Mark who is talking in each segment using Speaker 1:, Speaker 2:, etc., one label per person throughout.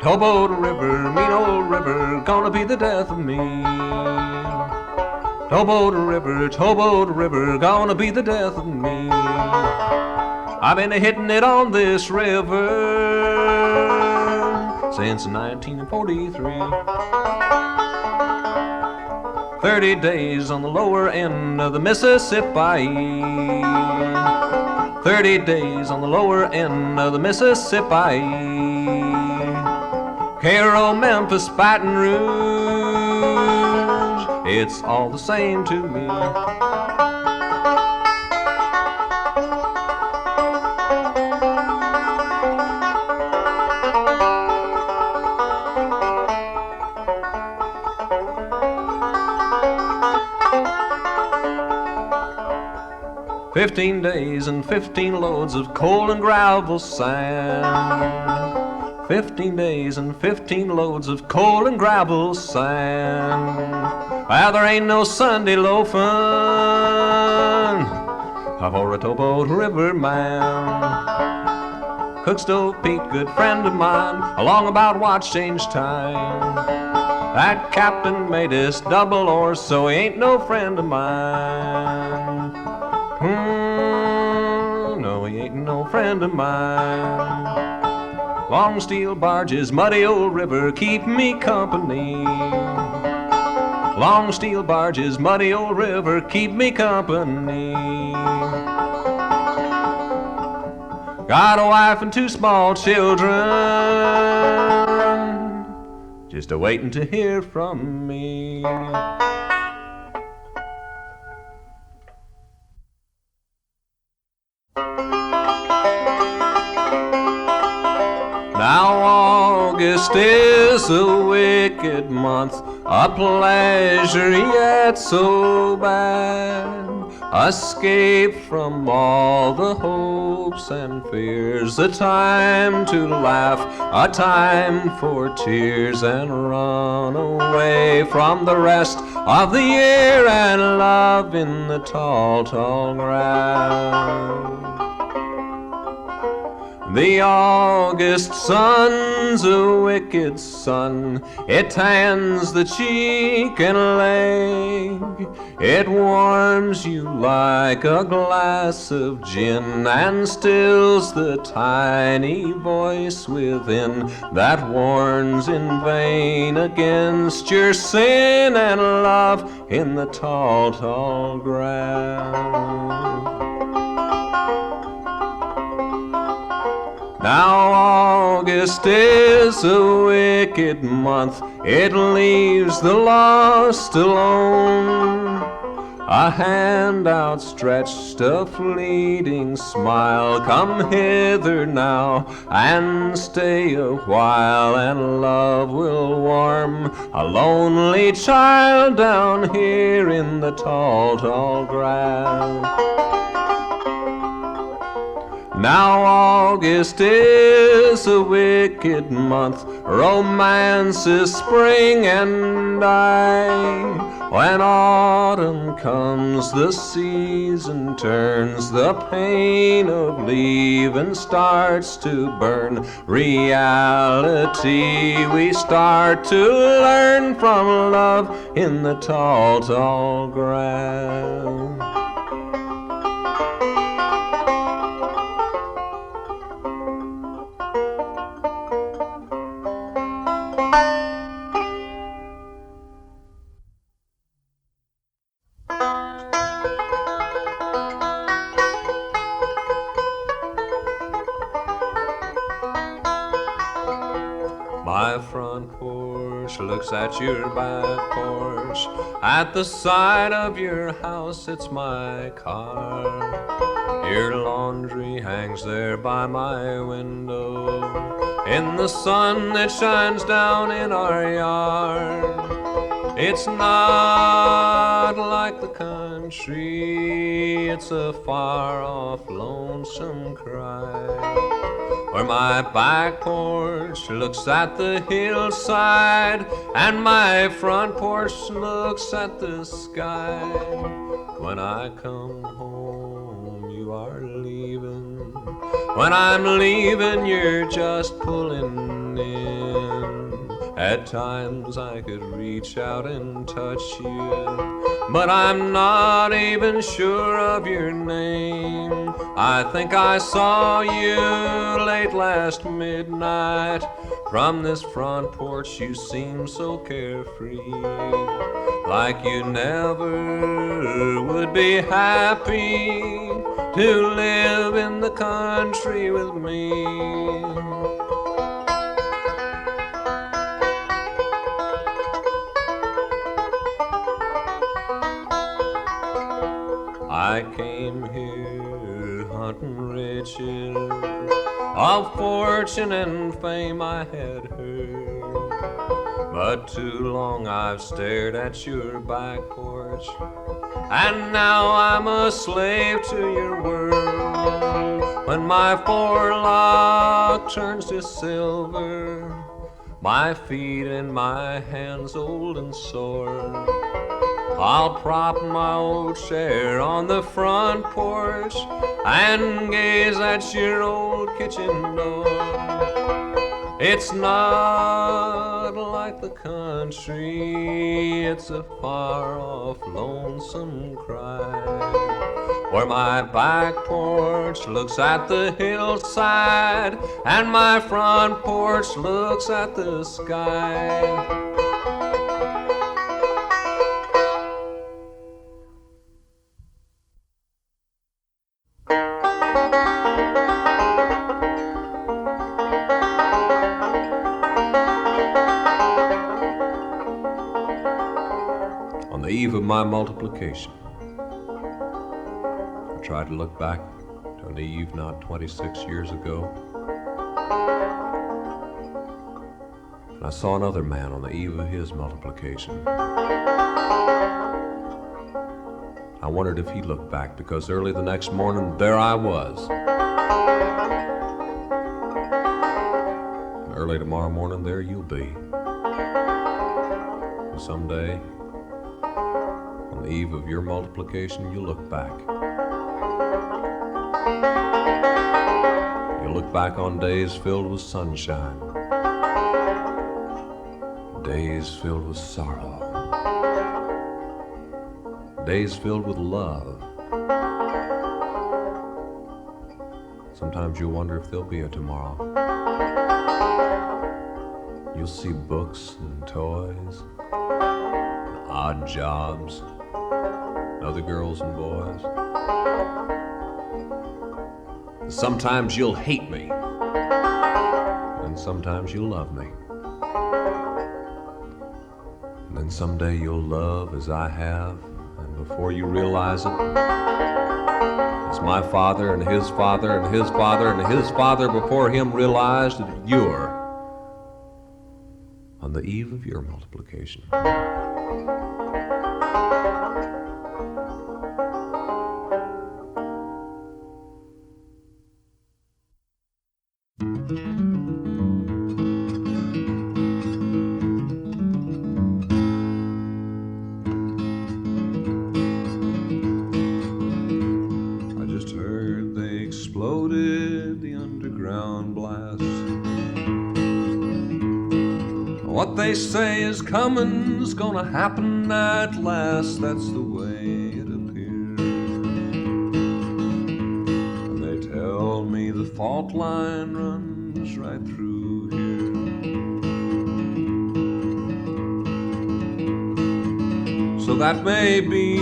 Speaker 1: Towboat River, mean old river, gonna be the death of me. Towboat River, gonna be the death of me. I've been hitting it on this river since 1943. 30 days on the lower end of the Mississippi. 30 days on the lower end of the Mississippi. Cairo, Memphis, Baton Rouge, it's all the same to me. "15 days and 15 loads of coal and gravel sand. 15 days and 15 loads of coal and gravel sand. Well, there ain't no Sunday loafing for a Towboat River man. Cook Stove Pete, good friend of mine, along about watch change time. That captain made us double oars, so he ain't no friend of mine. No, he ain't no friend of mine. Long steel barges, muddy old river, keep me company. Long steel barges, muddy old river, keep me company. Got a wife and 2 small children, just a-waiting to hear from me. Now August is a wicked month, a pleasure yet so bad. Escape from all the hopes and fears, a time to laugh, a time for tears, and run away from the rest of the year and love in the tall, tall grass. The August sun's a wicked sun. It tans the cheek and leg. It warms you like a glass of gin and stills the tiny voice within that warns in vain against your sin and love in the tall, tall grass. Now August is a wicked month, it leaves the lost alone. A hand outstretched, a fleeting smile, come hither now and stay a while, and love will warm a lonely child down here in the tall, tall grass. Now August is a wicked month, romance is spring and die. When autumn comes, the season turns, the pain of leaving starts to burn. Reality we start to learn from love in the tall, tall grass. My front porch looks at your back porch. At the side of your house it's my car. Your laundry hangs there by my window in the sun that shines down in our yard. It's not like the country, it's a far-off lonesome cry. Where my back porch looks at the hillside and my front porch looks at the sky. When I come home, you are leaving When I'm leaving, you're just pulling in. At times I could reach out and touch you, but I'm not even sure of your name. I think I saw you late last midnight. From this front porch you seem so carefree, like you never would be happy to live in the country with me. I came here hunting riches, of fortune and fame I had heard, but too long I've stared at your back porch, and now I'm a slave to your word. When my forelock turns to silver, my feet and my hands old and sore, I'll prop my old chair on the front porch and gaze at your old kitchen door. It's not like the country, it's a far-off lonesome cry, where my back porch looks at the hillside and my front porch looks at the sky. On the eve of my multiplication, I tried to look back to an eve not 26 years ago, and I saw another man on the eve of his multiplication. I wondered if he looked back, because early the next morning, there I was. And early tomorrow morning, there you'll be. And someday, on the eve of your multiplication, you'll look back. You'll look back on days filled with sunshine, days filled with sorrow, days filled with love. Sometimes you'll wonder if there'll be a tomorrow. You'll see books and toys, and odd jobs, other girls and boys. Sometimes you'll hate me, and sometimes you'll love me. And then someday you'll love as I have, and before you realize it, as my father and his father and his father and his father before him realized that you're on the eve of your multiplication. What they say is coming's gonna happen at last, that's the way it appears. And they tell me the fault line runs right through here. So that may be,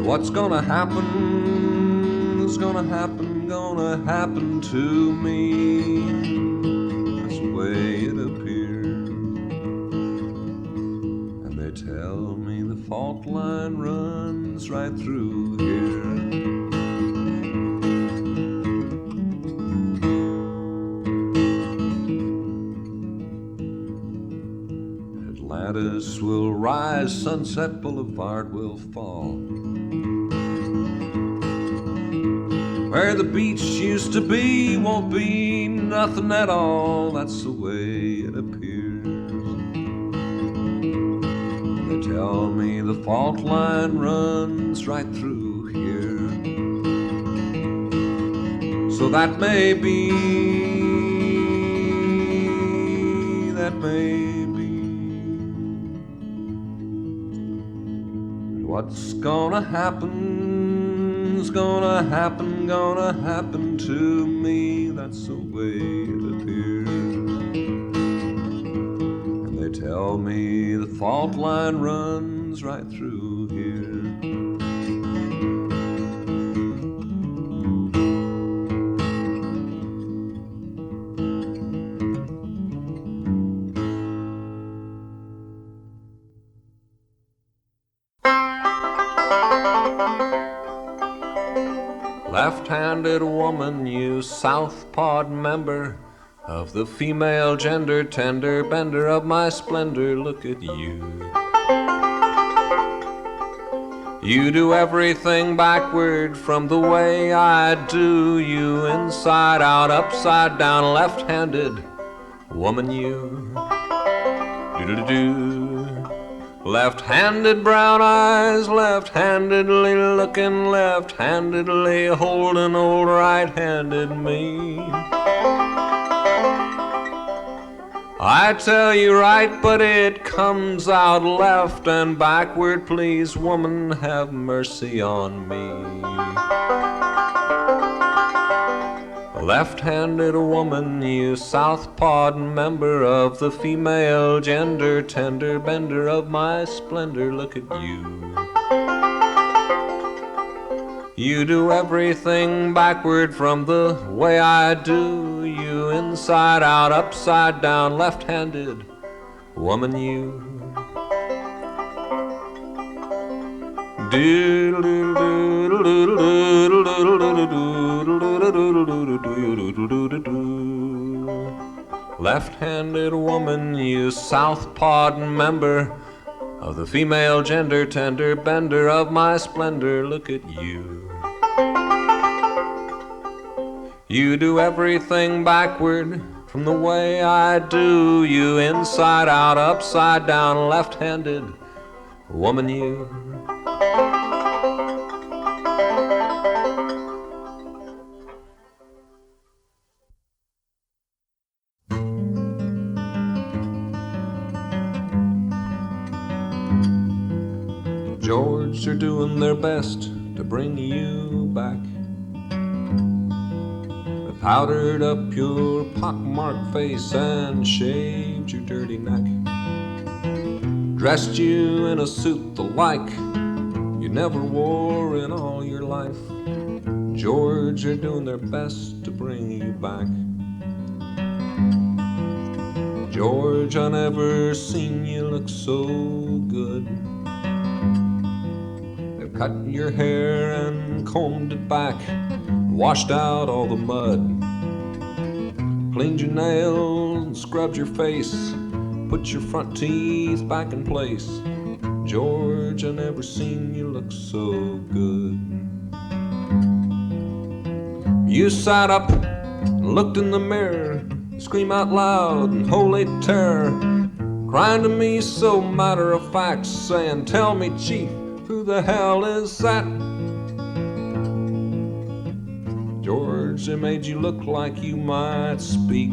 Speaker 1: what's gonna happen is gonna happen to me. That's the way it appears. And they tell me the fault line runs right through here. Atlantis will rise, Sunset Boulevard will fall. Where the beach used to be won't be nothing at all. That's the way it appears. They tell me the fault line runs right through here. So that may be, that may be. What's gonna happen's gonna happen to me. That's the way it appears. And they tell me the fault line runs right through here. Left-handed woman, you southpawed member of the female gender, tender bender of my splendor, look at you. You do everything backward from the way I do. You inside out, upside down, left-handed woman, you. Do-do-do-do. Left-handed brown eyes, left-handedly looking, left-handedly holding old right-handed me. I tell you right, but it comes out left and backward. Please, woman, have mercy on me. Left-handed woman, you southpawed member of the female gender, tender bender of my splendor, look at you. You do everything backward from the way I do. You inside out, upside down, left-handed woman, you. Left-handed woman, you southpawed member of the female gender, tender bender of my splendor, look at you. You do everything backward from the way I do. You inside out, upside down, left-handed woman, you. George are doing their best to bring you back. They powdered up your pockmarked face and shaved your dirty neck. Dressed you in a suit the like you never wore in all your life. George are doing their best to bring you back. George, I never seen you look so good. Cut your hair and combed it back, washed out all the mud, cleaned your nails, scrubbed your face, put your front teeth back in place. George, I never seen you look so good. You sat up and looked in the mirror, scream out loud in holy terror, crying to me so matter of fact, saying, tell me, Chief, who the hell is that? George, they made you look like you might speak.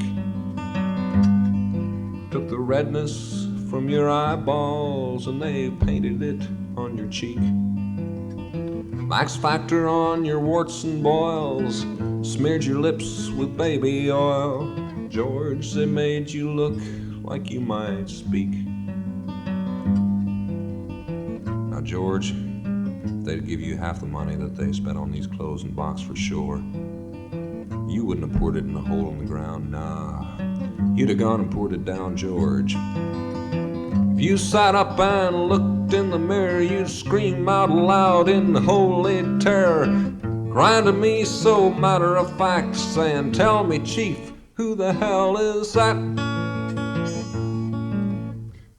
Speaker 1: Took the redness from your eyeballs and they painted it on your cheek. Max Factor on your warts and boils, smeared your lips with baby oil. George, they made you look like you might speak. Now, George, if they'd give you half the money that they spent on these clothes and box for sure, you wouldn't have poured it in a hole in the ground, nah. You'd have gone and poured it down, George. If you sat up and looked in the mirror, you'd scream out loud in holy terror, crying to me so matter of fact, saying, tell me, Chief, who the hell is that?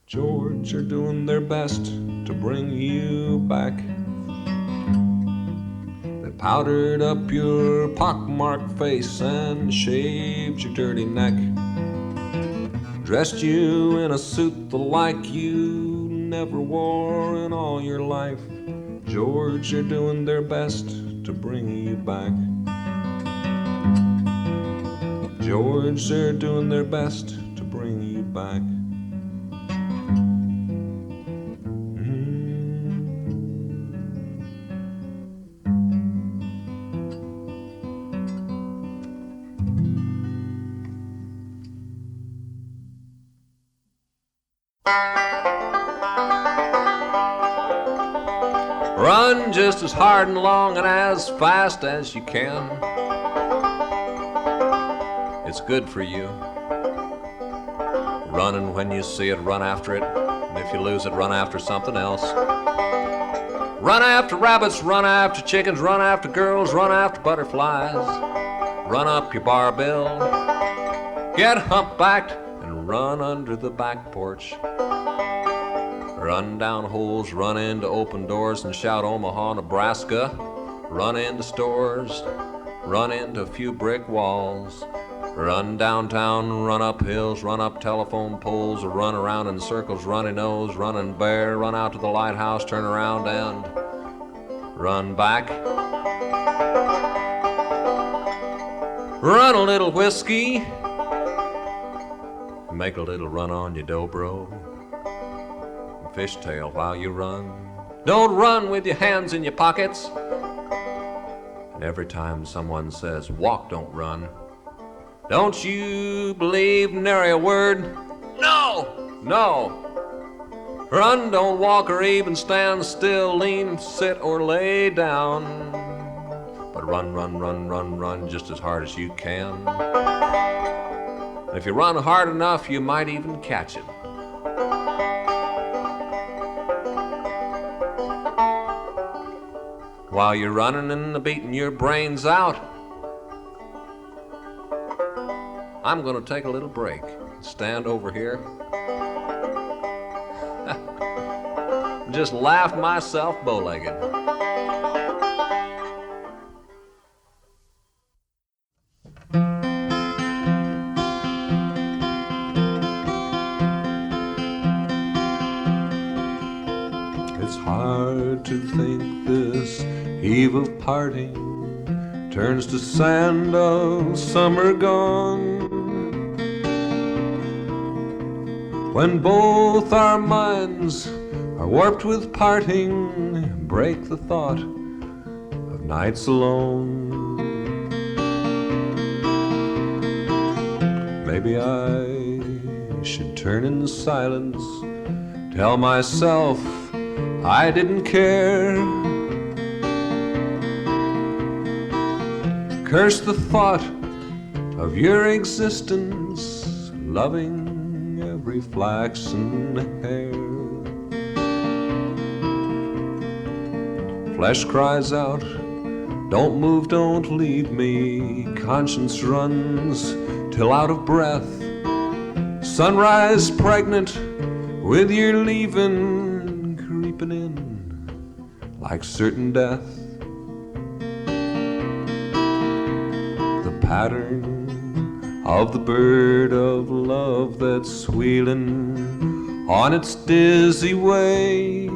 Speaker 1: George are doing their best to bring you back. They powdered up your pockmarked face and shaved your dirty neck. Dressed you in a suit the like you never wore in all your life. George, they're doing their best to bring you back. George, they're doing their best to bring you back. Run just as hard and long and as fast as you can. It's good for you. Run, and when you see it, run after it. And if you lose it, run after something else. Run after rabbits, run after chickens, run after girls, run after butterflies. Run up your barbell, get humpbacked, and run under the back porch. Run down holes, run into open doors and shout Omaha, Nebraska. Run into stores, run into a few brick walls. Run downtown, run up hills, run up telephone poles, or run around in circles, runny nose, running bear, run out to the lighthouse, turn around and run back. Run a little whiskey, make a little run on your dobro. Fishtail while you run. Don't run with your hands in your pockets. And every time someone says, walk, don't run, don't you believe nary a word. No, no. Run, don't walk or even stand still, lean, sit, or lay down. But run, run, run, run, run just as hard as you can. And if you run hard enough, you might even catch it. While you're running and beating your brains out, I'm going to take a little break. Stand over here. Just laugh myself bow-legged. It's hard to think this eve of parting turns to sand of summer gone, when both our minds are warped with parting, break the thought of nights alone. Maybe I should turn in silence, tell myself I didn't care, curse the thought of your existence, loving every flaxen hair. Flesh cries out, don't move, don't leave me. Conscience runs till out of breath. Sunrise pregnant with your leaving, creeping in like certain death. The pattern of the bird of love that's wheeling on its dizzy way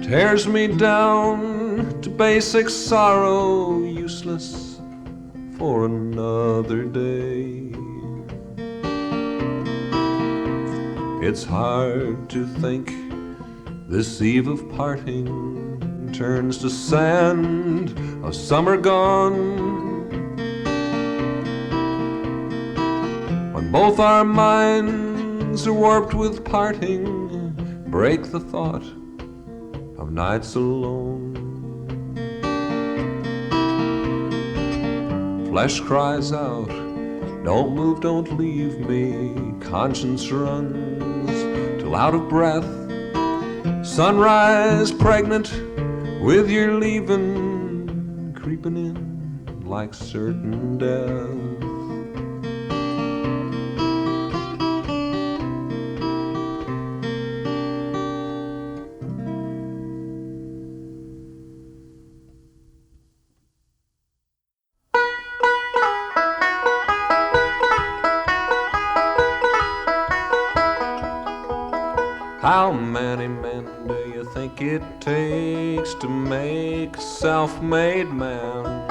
Speaker 1: tears me down to basic sorrow, useless for another day. It's hard to think this eve of parting turns to sand of summer gone, when both our minds are warped with parting, break the thought of nights alone. Flesh cries out, don't move, don't leave me. Conscience runs till out of breath. Sunrise pregnant with your leaving, creeping in like certain death. How many men do you think it takes to make a self-made man?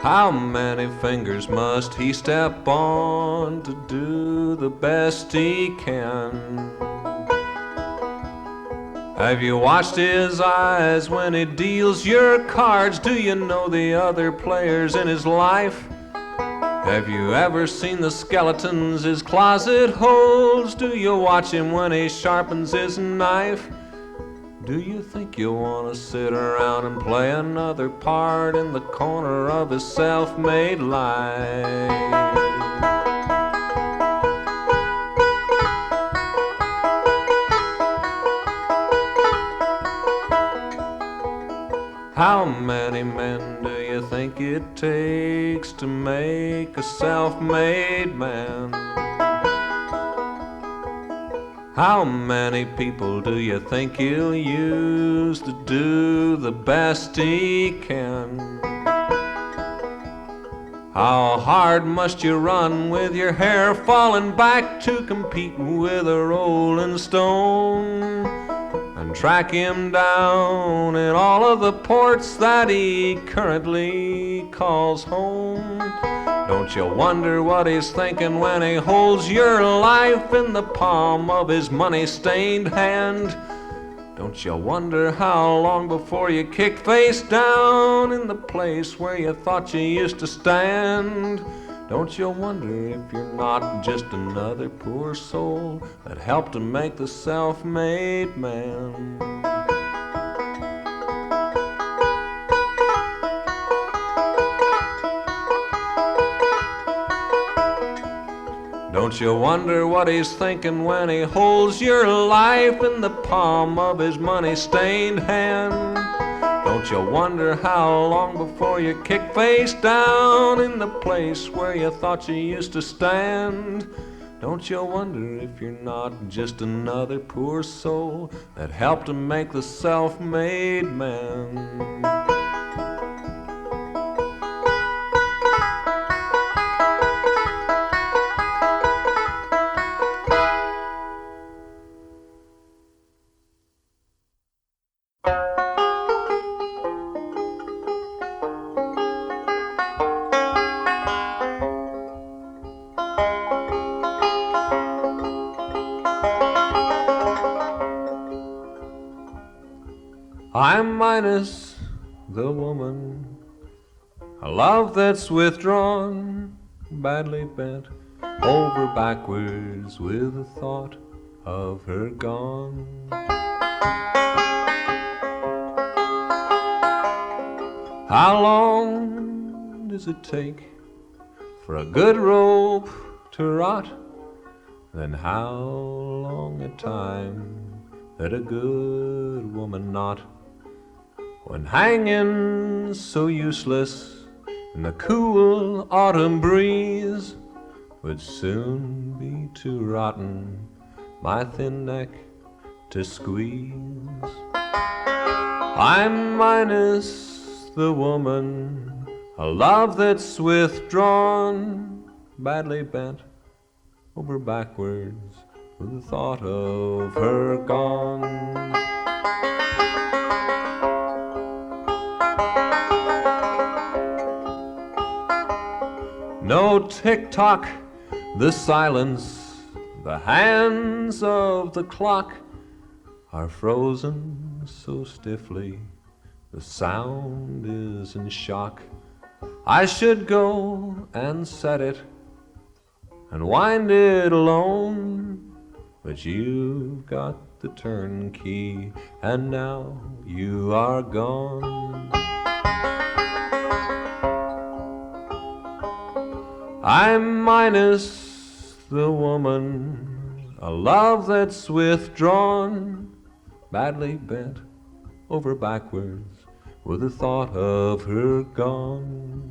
Speaker 1: How many fingers must he step on to do the best he can? Have you watched his eyes when he deals your cards? Do you know the other players in his life? Have you ever seen the skeletons his closet holds? Do you watch him when he sharpens his knife? Do you think you want to sit around and play another part in the corner of his self-made life? How many men do you think it takes to make a self-made man? How many people do you think he'll use to do the best he can? How hard must you run with your hair falling back to compete with a rolling stone? And track him down in all of the ports that he currently calls home. Don't you wonder what he's thinking when he holds your life in the palm of his money-stained hand? Don't you wonder how long before you kick face down in the place where you thought you used to stand? Don't you wonder if you're not just another poor soul that helped to make the self-made man? Don't you wonder what he's thinking when he holds your life in the palm of his money-stained hand? Don't you wonder how long before you kick face down in the place where you thought you used to stand? Don't you wonder if you're not just another poor soul that helped to make the self-made man? I'm minus the woman, a love that's withdrawn, badly bent over backwards with the thought of her gone. How long does it take for a good rope to rot? Then how long a time that a good woman not? When hanging so useless in the cool autumn breeze would soon be too rotten my thin neck to squeeze. I'm minus the woman, a love that's withdrawn, badly bent over backwards with the thought of her gone. No tick-tock, the silence, the hands of the clock are frozen so stiffly, the sound is in shock. I should go and set it and wind it alone, but you've got the turnkey and now you are gone. I'm minus the woman, a love that's withdrawn, badly bent over backwards with the thought of her gone.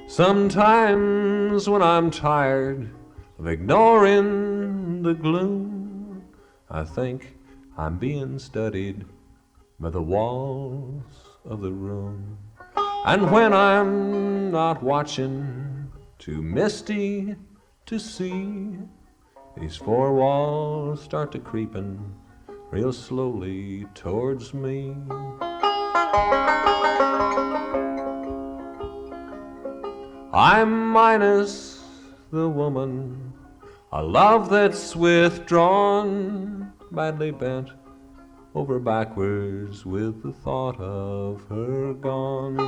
Speaker 1: Sometimes when I'm tired of ignoring the gloom, I think I'm being studied by the walls of the room. And when I'm not watching too misty to see. These four walls start to creepin' real slowly towards me. I'm minus the woman, a love that's withdrawn, badly bent over backwards with the thought of her gone.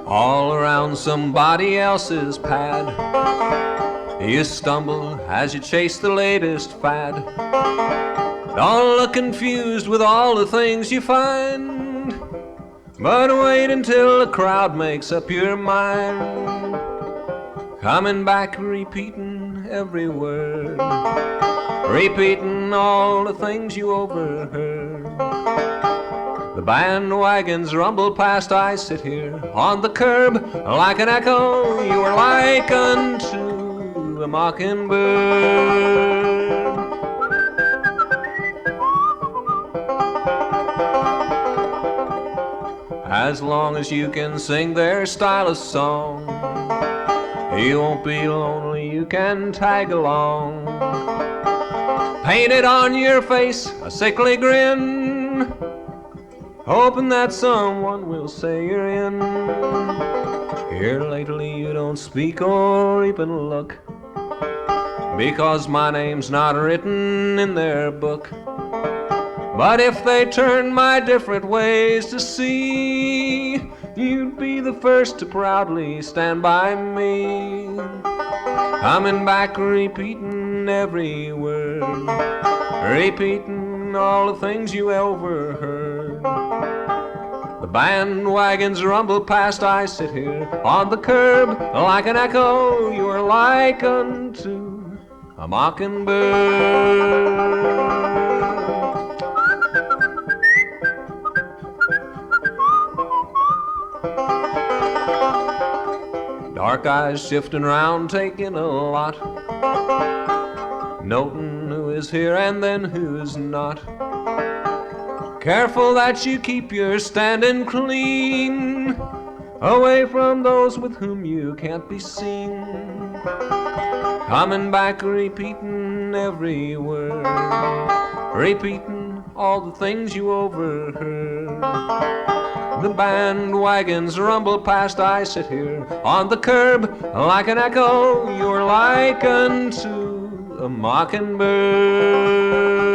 Speaker 1: All around somebody else's pad, you stumble as you chase the latest fad. Don't look confused with all the things you find, but wait until the crowd makes up your mind. Coming back repeating every word, repeating all the things you overheard. The bandwagons rumble past, I sit here on the curb like an echo. You are like unto a mockingbird. As long as you can sing their style of song, you won't be lonely, you can tag along. Painted on your face a sickly grin, hoping that someone will say you're in. Here lately you don't speak or even look, because my name's not written in their book. But if they turn my different ways to see, you'd be the first to proudly stand by me. Coming back repeating every word, repeating all the things you overheard. The bandwagons rumble past, I sit here on the curb like an echo. You are like unto a mockingbird. Dark eyes shifting round, taking a lot, noting who is here and then who's not. Careful that you keep your standing clean, away from those with whom you can't be seen. Coming back repeating every word, repeating all the things you overheard. The bandwagons rumble past, I sit here on the curb like an echo. You're like unto a mockingbird.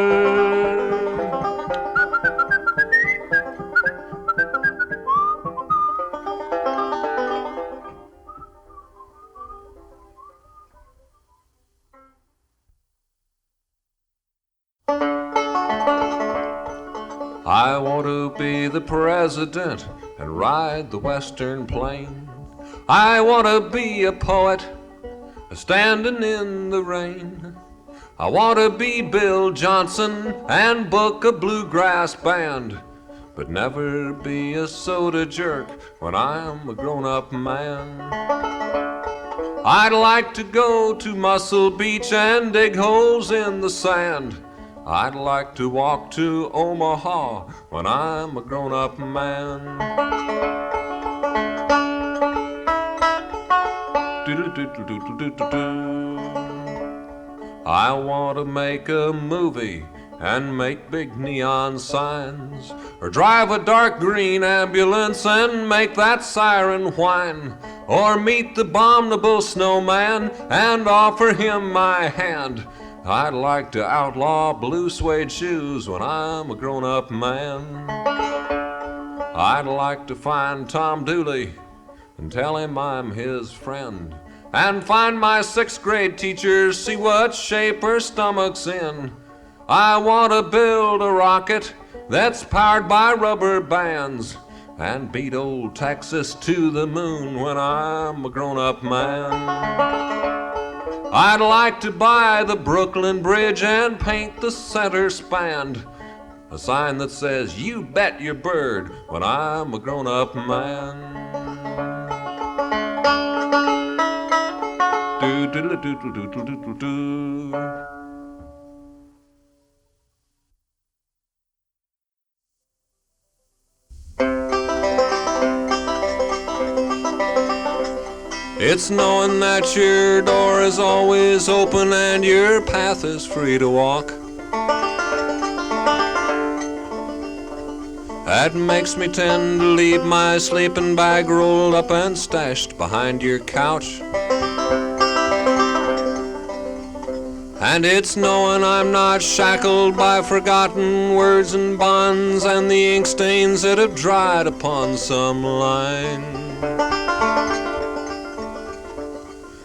Speaker 1: I want to be the president and ride the western plain. I want to be a poet standing in the rain. I want to be Bill Johnson and book a bluegrass band, but never be a soda jerk when I'm a grown-up man. I'd like to go to Muscle Beach and dig holes in the sand. I'd like to walk to Omaha when I'm a grown-up man. I want to make a movie and make big neon signs, or drive a dark green ambulance and make that siren whine, or meet the abominable snowman and offer him my hand. I'd like to outlaw blue suede shoes when I'm a grown-up man. I'd like to find Tom Dooley and tell him I'm his friend, and find my 6th grade teacher, see what shape her stomach's in. I want to build a rocket that's powered by rubber bands, and beat old Texas to the moon when I'm a grown-up man. I'd like to buy the Brooklyn Bridge and paint the center span, a sign that says, "You bet your bird," when I'm a grown-up man. It's knowing that your door is always open and your path is free to walk. That makes me tend to leave my sleeping bag rolled up and stashed behind your couch. And it's knowing I'm not shackled by forgotten words and bonds and the ink stains that have dried upon some line.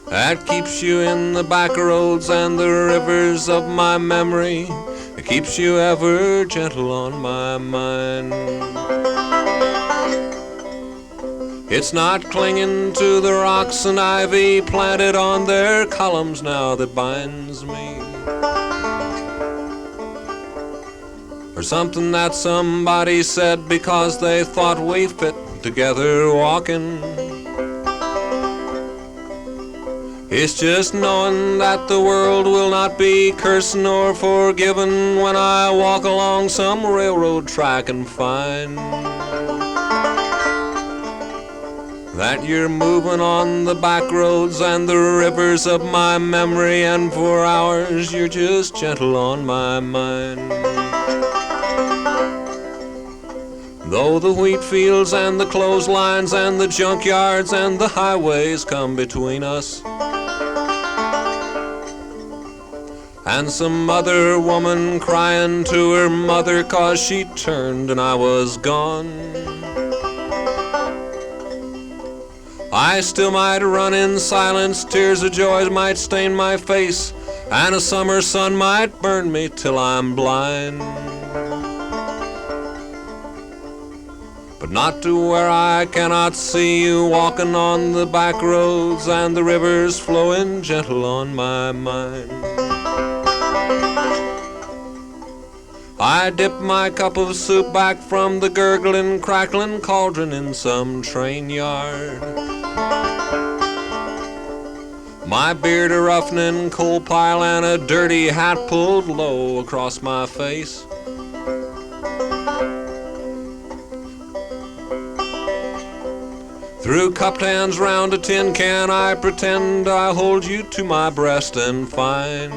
Speaker 1: That keeps you in the back roads and the rivers of my memory. It keeps you ever gentle on my mind. It's not clinging to the rocks and ivy planted on their columns now that binds me, or something that somebody said because they thought we fit together walking. It's just knowing that the world will not be cursing or forgiven when I walk along some railroad track and find that you're moving on the back roads and the rivers of my memory, and for hours you're just gentle on my mind. Though the wheat fields and the clotheslines and the junkyards and the highways come between us, and some other woman crying to her mother 'cause she turned and I was gone, I still might run in silence, tears of joy might stain my face, and a summer sun might burn me till I'm blind. But not to where I cannot see you walking on the back roads and the rivers flowing gentle on my mind. I dip my cup of soup back from the gurgling, crackling cauldron in some train yard. My beard a roughening coal pile and a dirty hat pulled low across my face. Through cupped hands round a tin can I pretend I hold you to my breast and find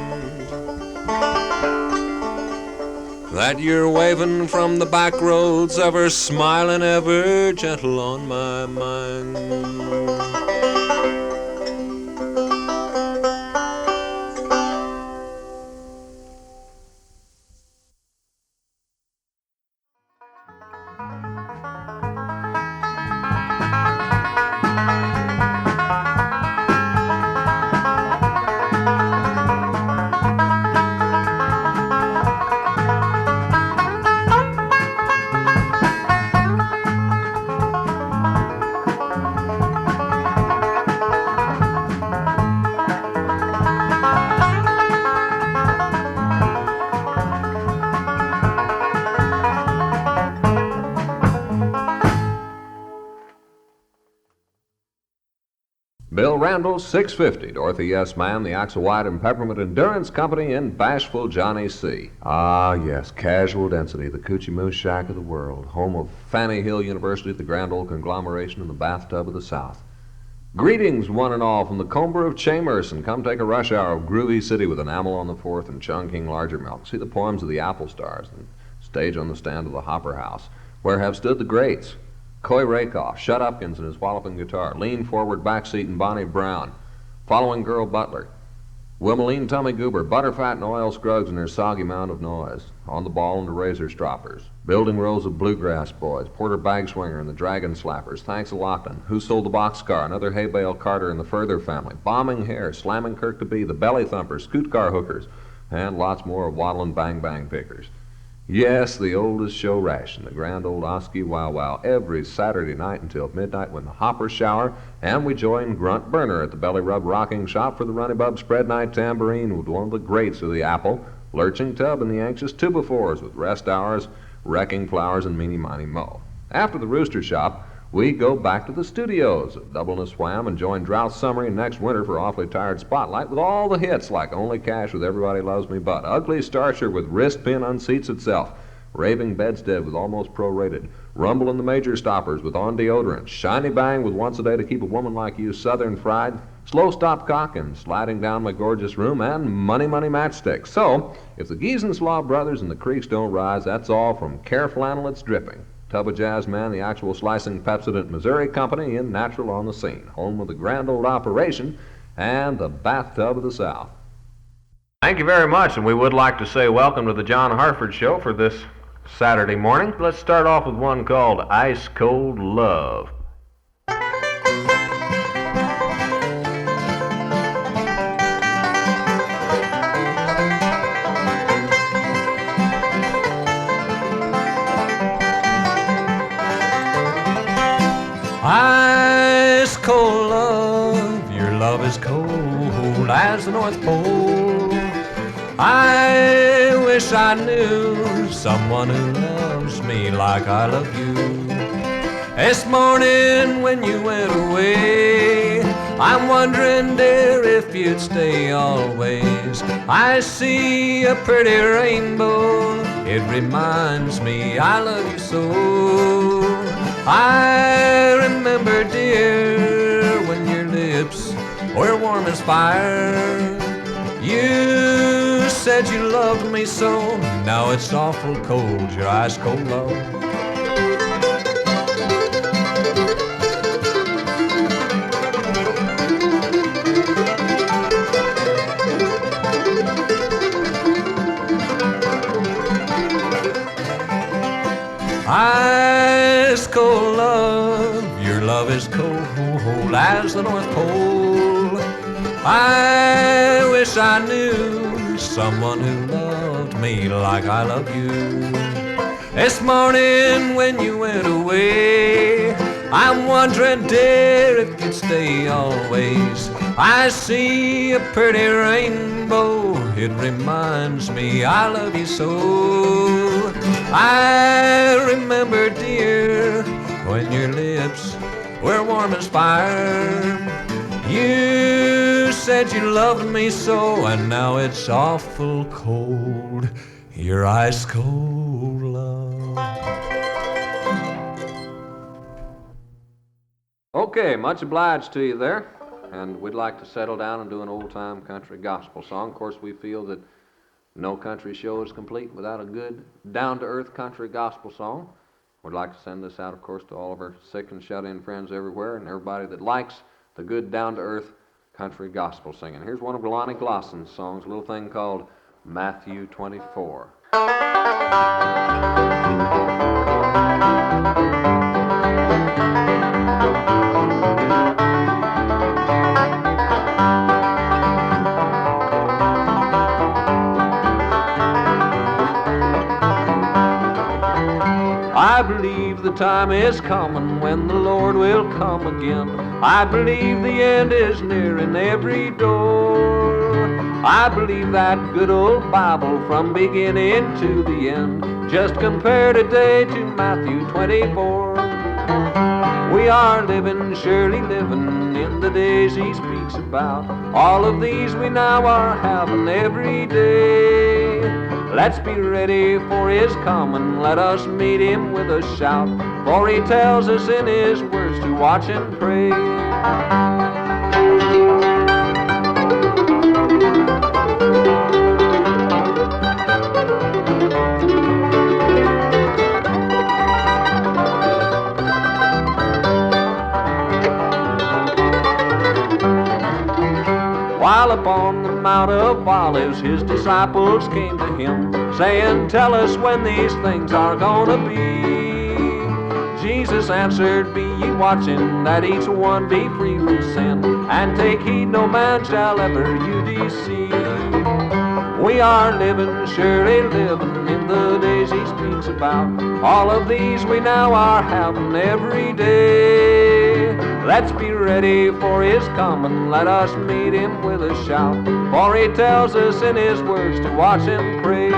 Speaker 1: that you're waving from the back roads, ever smiling, ever gentle on my mind. Bill Randall's 650, Dorothy Yes Man, the Axel White and Peppermint Endurance Company in Bashful Johnny C. Ah, yes, Casual Density, the Coochie Moose Shack of the world, home of Fanny Hill University, the grand old conglomeration in the bathtub of the South. Greetings, one and all, from the Comber of Chamerson. Come take a rush hour of groovy city with Enamel on the Fourth and Chungking Larger Milk. See the poems of the Apple Stars and stage on the stand of the Hopper House, where have stood the greats. Coy Rakoff, Shut Upkins and his walloping guitar, Lean Forward Backseat and Bonnie Brown, Following Girl Butler, Wimmeline Tummy Goober, Butterfat and Oil Scruggs and their soggy mound of noise, On the Ball and the Razor Stroppers, Building Rows of Bluegrass Boys, Porter Bagswinger and the Dragon Slappers, Thanks a Lockton, Who Sold the Boxcar, Another Hay Bale Carter and the Further Family, Bombing Hare, Slamming Kirk to Be, the Belly Thumpers, Scoot Car Hookers, and lots more of Waddle and Bang Bang Pickers. Yes, the oldest show ration, the grand old Oski Wow Wow, every Saturday night until midnight when the hoppers shower, and we join Grunt Burner at the Belly Rub Rocking Shop for the Runny Bub Spread Night Tambourine with one of the greats of the apple, Lurching Tub and the Anxious Two-by-Fours with Rest Hours, Wrecking Flowers, and Meeny Miny Mo. After the Rooster Shop, we go back to the studios at Double and a Swam and join Drought Summer and next winter for Awfully Tired Spotlight with all the hits like Only Cash with Everybody Loves Me But, Ugly Starcher with Wrist Pin Unseats Itself, Raving Bedstead with Almost Prorated, Rumble and the Major Stoppers with On Deodorant, Shiny Bang with Once a Day to Keep a Woman Like You Southern Fried, Slow Stop Cock and Sliding Down My Gorgeous Room, and Money Money Matchstick. So, if the Giesenslaw Brothers and the creeks don't rise, that's all from Care Flannel It's Dripping. Tub of Jazz Man, the actual slicing Pepsodent Missouri company in Natural on the Scene, home of the grand old operation and the bathtub of the South. Thank you very much, and we would like to say welcome to the John Hartford Show for this Saturday morning. Let's start off with one called Ice Cold Love. Ice cold love, your love is cold as the North Pole. I wish I knew someone who loves me like I love you. This morning when you went away, I'm wondering, dear, if you'd stay always. I see a pretty rainbow, it reminds me I love you so. I remember, dear, when your lips were warm as fire. You said you loved me so, now it's awful cold, your ice cold love. Ice cold love, your love is cold as the North Pole. I wish I knew someone who loved me like I love you. This morning when you went away, I'm wondering, dear, if you'd stay always. I see a pretty rainbow, it reminds me I love you so. I remember, dear, when your lips were warm as fire. You said you loved me so, and now it's awful cold, your ice cold love. Okay, much obliged to you there. And we'd like to settle down and do an old-time country gospel song. Of course, we feel that no country show is complete without a good, down-to-earth country gospel song. We'd like to send this out, of course, to all of our sick and shut-in friends everywhere and everybody that likes the good, down-to-earth country gospel singing. Here's one of Lonnie Glosson's songs, a little thing called Matthew 24. I believe the time is coming when the Lord will come again. I believe the end is near in every door. I believe that good old Bible from beginning to the end. Just compare today to Matthew 24. We are living, surely living, in the days he speaks about. All of these we now are having every day. Let's be ready for his coming, let us meet him with a shout, for he tells us in his words to watch and pray. While upon the Mount of Olives his disciples came to him, saying, tell us when these things are gonna be. Jesus answered, be ye watching, that each one be free from sin, and take heed no man shall ever you deceive. We are living, surely living in the days he speaks about. All of these we now are having every day. Let's be ready for his coming, let us meet him with a shout. For he tells us in his words to watch and pray.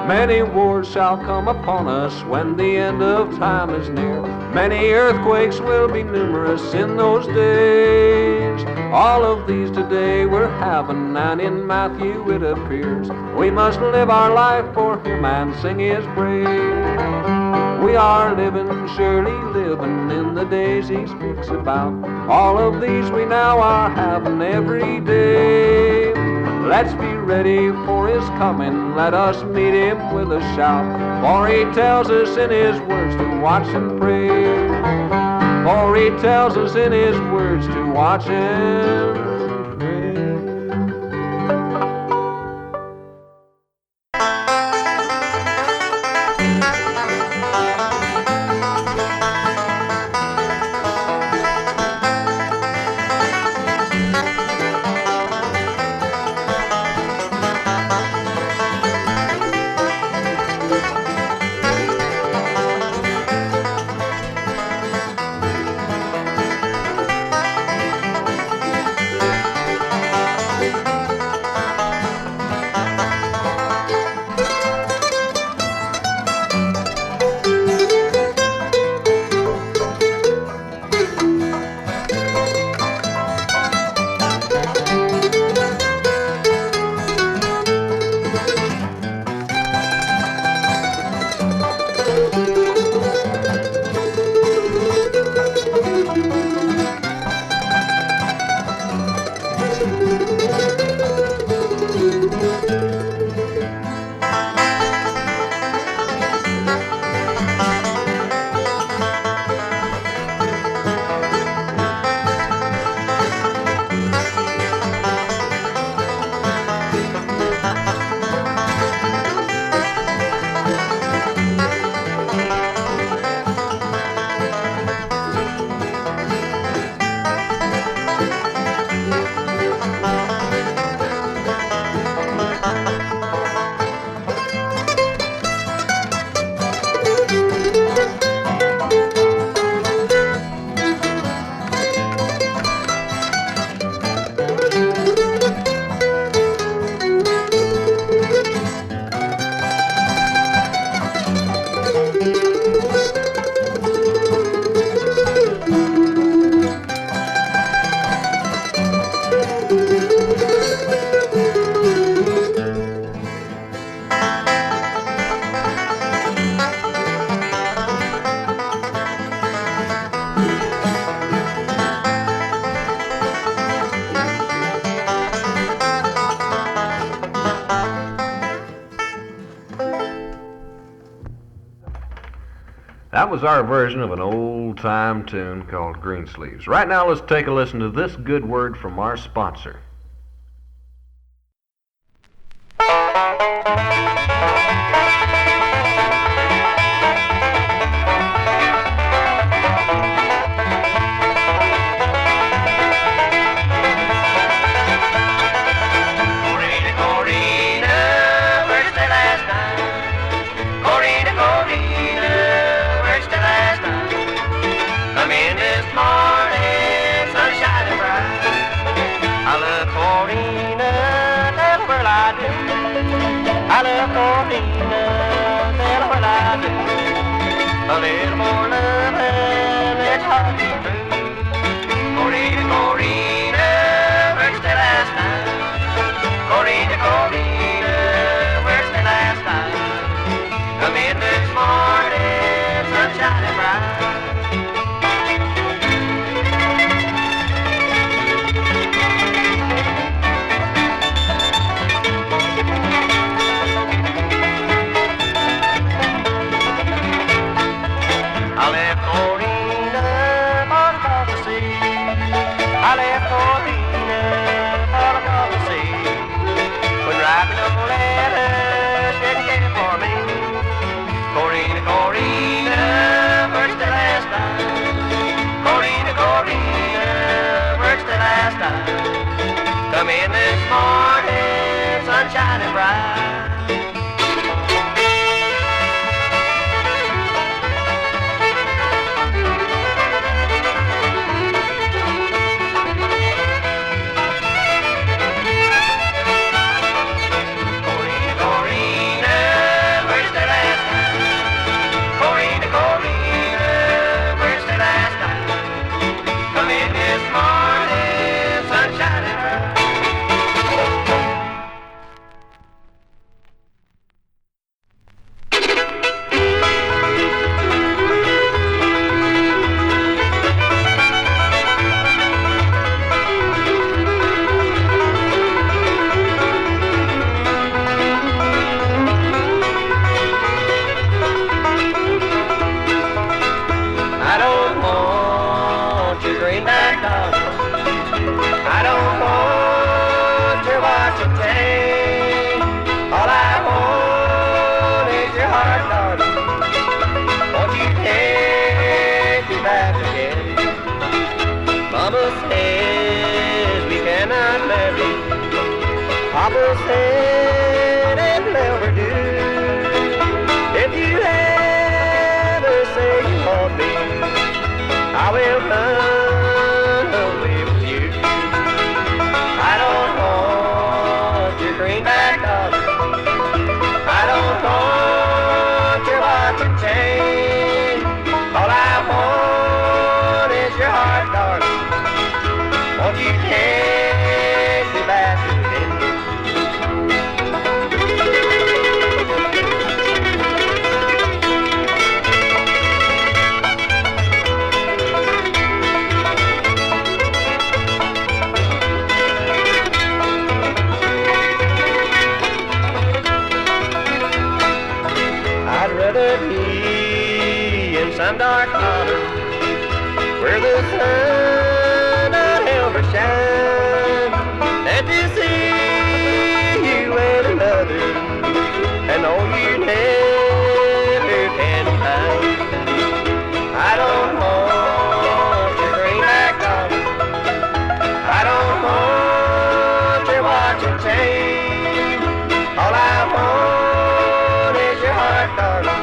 Speaker 1: Many wars shall come upon us when the end of time is near. Many earthquakes will be numerous in those days. All of these today we're having, and in Matthew it appears we must live our life for him and sing his praise. We are living, surely living in the days he speaks about. All of these we now are having every day. Let's be ready for his coming, let us meet him with a shout. For he tells us in his words to watch and pray. For he tells us in his words to watch and pray. That was our version of an old-time tune called Greensleeves. Right now, let's take a listen to this good word from our sponsor.
Speaker 2: I love Corrina, tell her what I do. A little more loving, it's hard to be true. Corrina, Corrina, where's the last time? Corrina, Corrina, where's the last time? Come in this morning, sun shining bright. I left Corrina for across the sea. I left Corrina for this morning, sun shining bright. I don't want your greenback dollar. I don't want your watch and chain. All I want is your heart, darling. Won't you take me back again? Mama says we cannot marry. Papa said it never do. If you ever say you want me, I will run away with you. I don't want your greenback dollar. I don't want your watch and chain. All I want is your heart, darling. Won't you take me back again? I'd rather be in some dark corner where the sun not ever shine than to see you and another and know you never can find. I don't want your greenback dollar. I don't want your watch and chain. All I want is your heart, darling.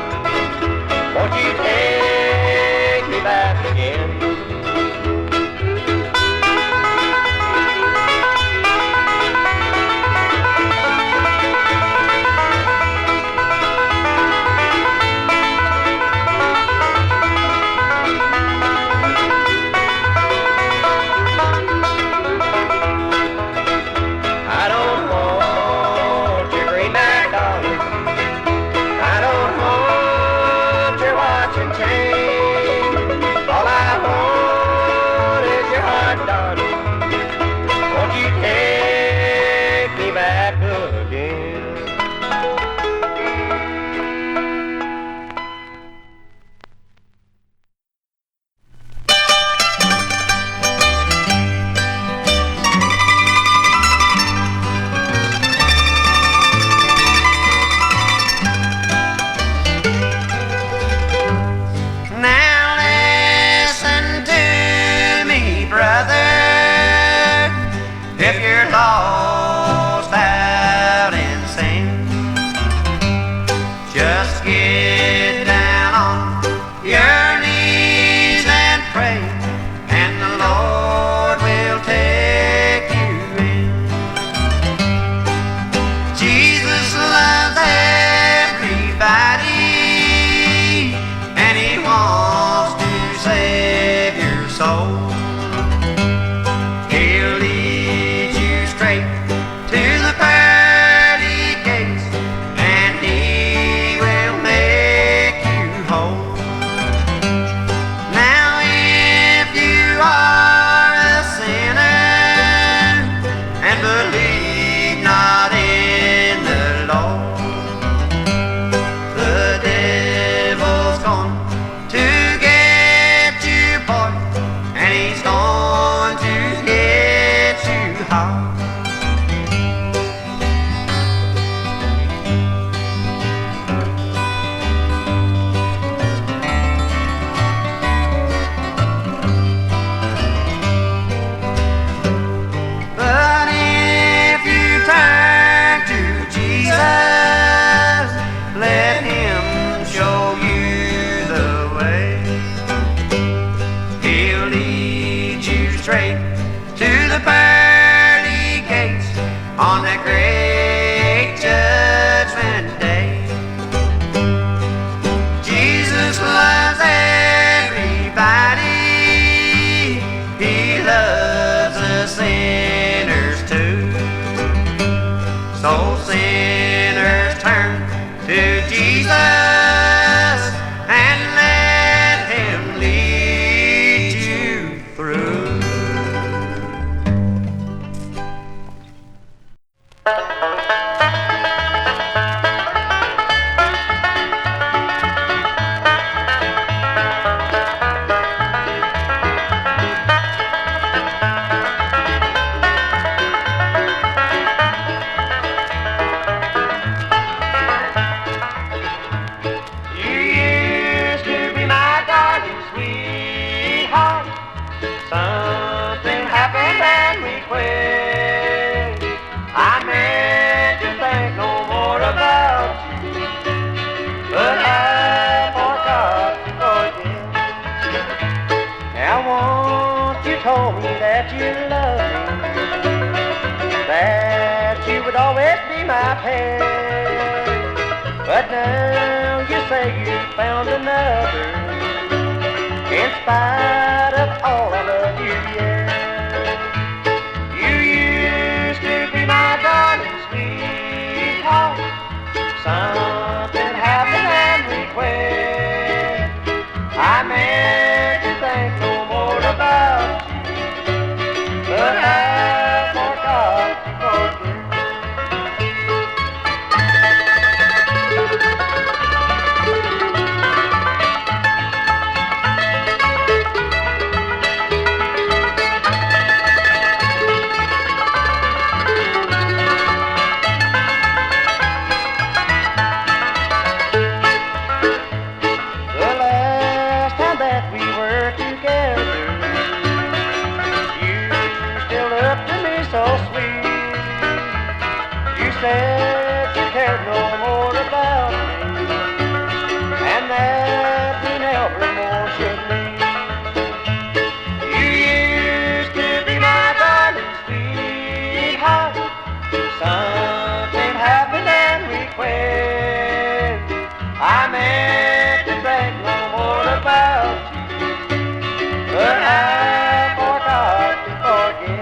Speaker 2: Won't you take me back again? I don't want your greenback dollar. I don't want your watch and chain. All I want is your heart, darling. Won't you take me back again? Now listen to me, brother. If you're lost out in sin, just get down on your knees and pray, and the Lord will take you in. Jesus loves everybody, and he wants to save your soul. He'll lead you straight to the pearly gates, and he will make you whole. Now if you are a sinner and believe not in the Lord, the devil's going to get you, boy, and he's going to get you hard. But if you turn to Jesus, let him show you the way. He'll lead you straight to the pearly gates on that great judgment day. Jesus loves everybody. He loves told me that you loved me, that you would always be my pet. But now you say you found another, in spite of all I love you yet. You used to be my darling sweetheart, something happened and we quit. I meant to think no more about you, but I forgot to forget. So sweet, you said you cared no more about me, and that we never more should meet. You used to be my darling sweetheart, something happened and we quit. I meant to think no more about you, but I forgot to forget.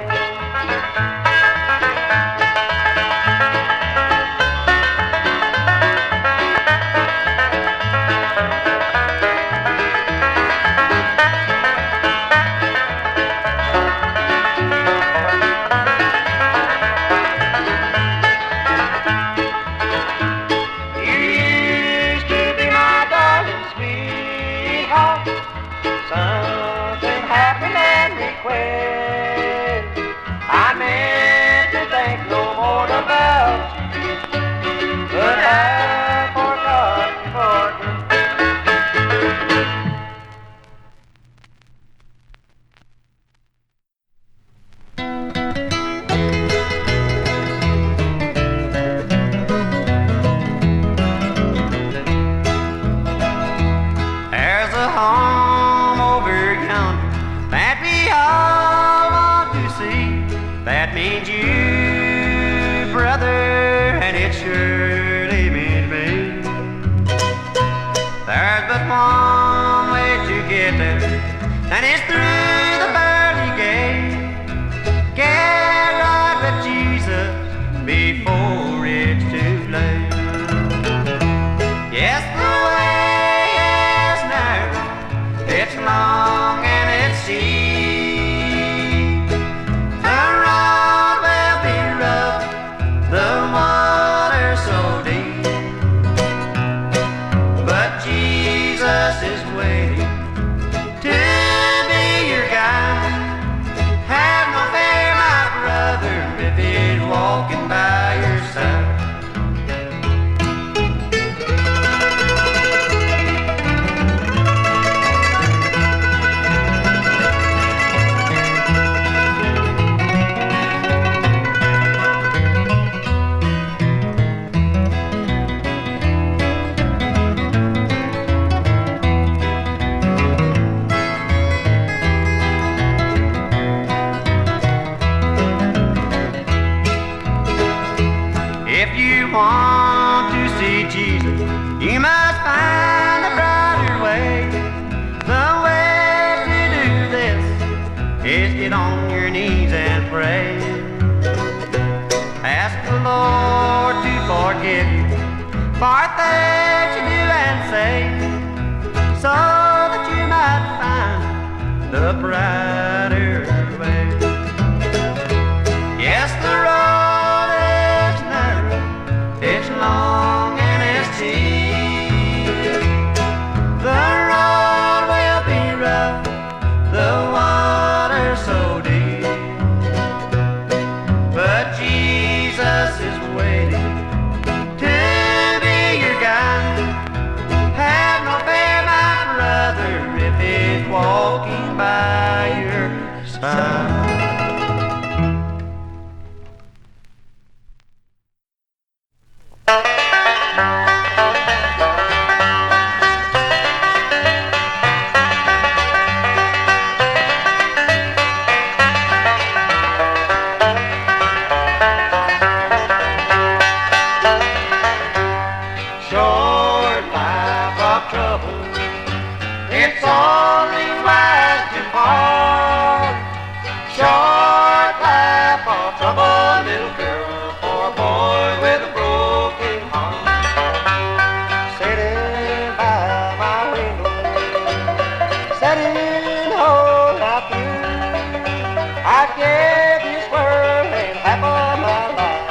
Speaker 2: I'd give this world and half of my life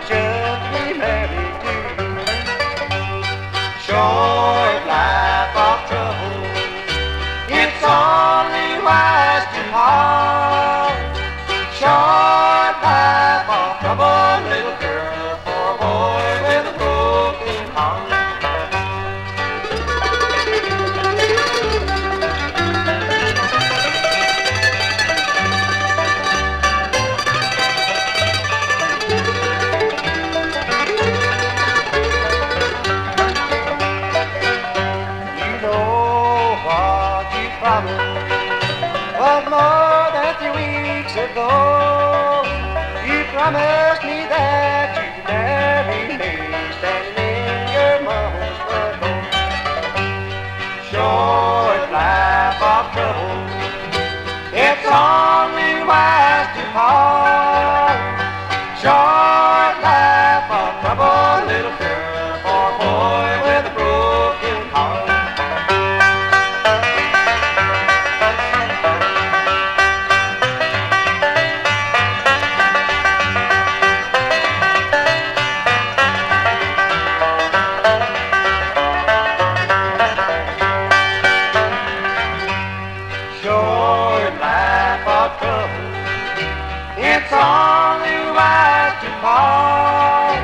Speaker 2: just to be married to you. Short life of trouble, it's only wise to part. Short life of trouble, little girl, for a boy with a broken heart. Was more than 3 weeks ago. You promised me that you'd marry me, standing in your mama's front door. Short life of trouble, it's only wise to part. Short life of trouble, little girl, for a boy with a broken heart. It's only wise to part.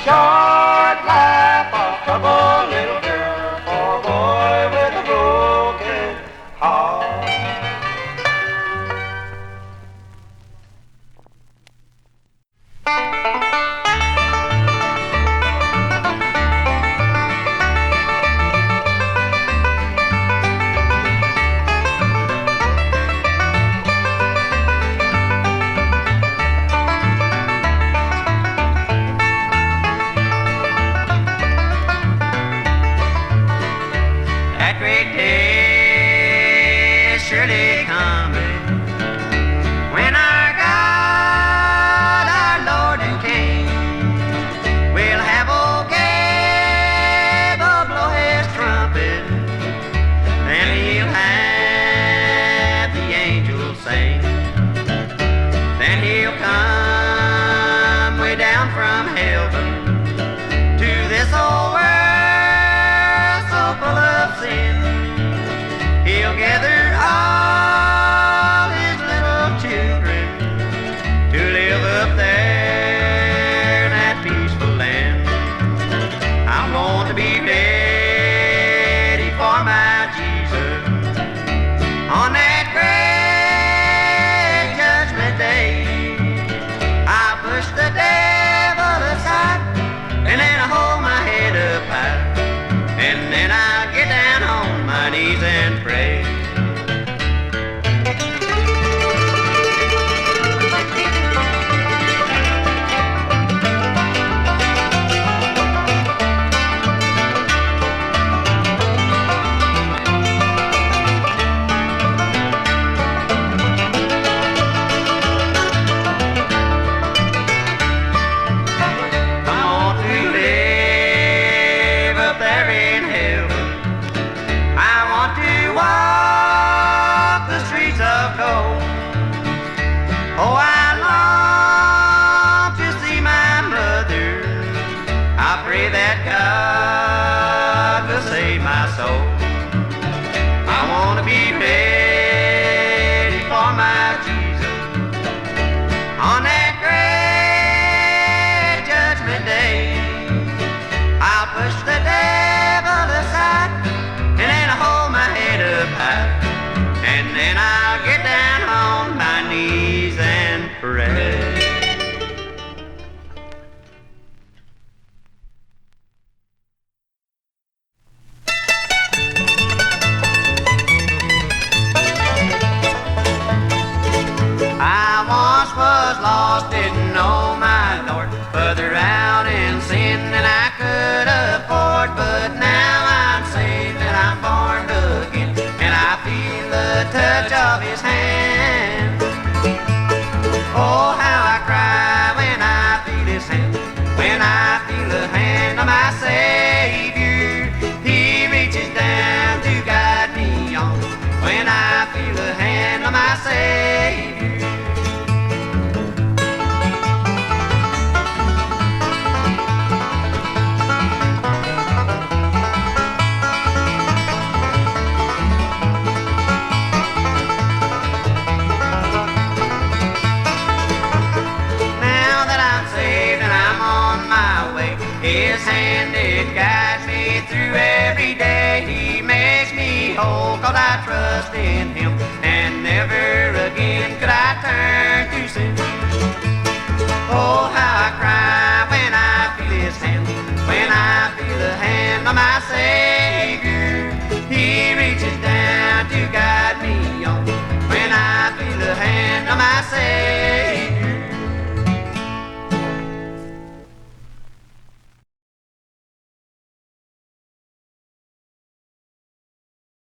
Speaker 2: Short life of trouble, little girl, for a boy with a broken heart. Saviour, He reaches down to guide me on. When I feel the hand of my Saviour, hand, it guides me through every day. He makes me whole 'cause I trust in him, and never again could I turn to sin. Oh, how I cry when I feel his hand, when I feel the hand of my Savior. He reaches down to guide me on, when I feel the hand of my Savior.